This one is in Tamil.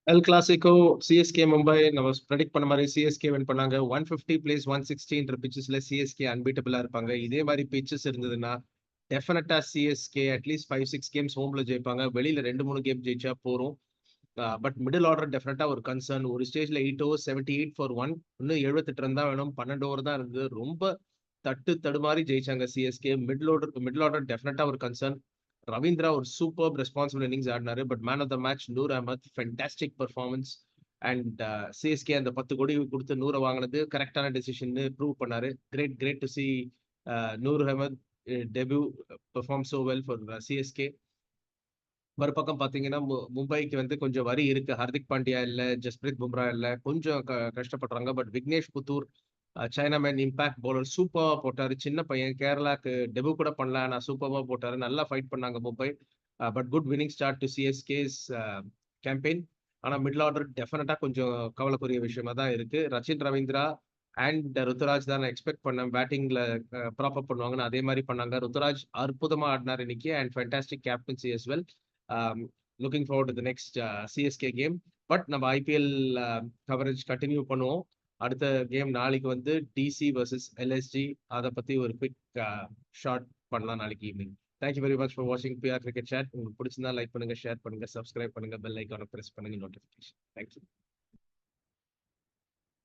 எல் கிளாசிக்கோ சிஎஸ்கே மும்பை நம்ம ப்ரெடிக்ட் பண்ண மாதிரி சிஎஸ்கே வின் பண்ணாங்க. 150 பிளேஸ் 160 பிச்சஸ்ல சிஎஸ்கே அன்பீட்டபிளா இருப்பாங்க. இதே மாதிரி பிச்சஸ் இருந்ததுன்னா டெஃபினட்டா சிஎஸ்கே அட்லீஸ்ட் 5-6 கேம்ஸ் ஹோம்ல ஜெயிப்பாங்க. வெளியில 2-3 கேம் ஜெயிச்சா போறோம். பட் மிடில் ஆர்டர் டெஃபினட்டா ஒரு கன்சர்ன். ஒரு ஸ்டேஜ்ல 8 ஓவர் 78 ஃபார் 1, இன்னும் 78 ரன் தான் வேணும். 12 ஓவர் தான் இருந்தது. ரொம்ப தடுமாறி ஜெயிச்சாங்க சிஎஸ்கே. மிடில் ஆர்டர் டெஃபினட்டா ஒரு கன்சர்ன். ரவீந்திரா ஒரு சூப்பர் ரெஸ்பான்சிபிள் இன்னிங்ஸ் ஆடினாரு. But man of the match Noor Ahmad, fantastic performance. And CSK அந்த 10 கோடி கொடுத்து நூரை வாங்கினது கரெக்டான டெசிஷன் ப்ரூவ் பண்ணாரு. Great to see Noor Ahmad debut perform so well for CSK. மறுபக்கம் பாத்தீங்கன்னா மும்பைக்கு வந்து கொஞ்சம் வரி இருக்கு. ஹர்திக் பாண்டியா இல்ல, ஜஸ்பிரீத் பும்ரா இல்ல, கொஞ்சம் கஷ்டப்படுறாங்க. But Vignesh Puthur chinaman impact bowler சூப்பரா போட்டாரு. சின்ன பையன், கேரளாக்கு டெபு கூட பண்ணல, ஆனா சூப்பரா போட்டாரு. நல்லா ஃபைட் பண்ணாங்க Mumbai. But good winning start to CSK's campaign. ஆனா மிடில் ஆர்டர் டெஃபினட்டா கொஞ்சம் கவலைக்குரிய விஷயமா தான் இருக்கு. ரச்சின் ரவீந்திரா அண்ட் ருத்துராஜ் தான் நான் எக்ஸ்பெக்ட் பண்ணேன் பேட்டிங்ல ப்ராப்பர் பண்ணுவாங்கன்னு. அதே மாதிரி பண்ணாங்க. ருத்துராஜ் அற்புதமா ஆடினார் இன்னைக்கு and fantastic captaincy as well. Looking forward to the next CSK game. But நம்ம ஐபிஎல் கவரேஜ் கண்டினியூ பண்ணுவோம். அடுத்த கேம் நாளைக்கு வந்து டிசி வர்சஸ் எல்எஸ்ஜி. அதை பத்தி ஒரு குவிக் ஷார்ட் பண்ணலாம் நாளைக்கு evening. Thank you very much for வாட்சிங் பிஆர் கிரிக்கெட் சேட். உங்களுக்கு பிடிச்சிருந்தா லைக் பண்ணுங்க, ஷேர் பண்ணுங்க, சப்ஸ்கிரைப் பண்ணுங்க, பெல் ஐக்கானை பிரஸ் பண்ணுங்க, நோட்டிஃபிகேஷன். தேங்க்யூ.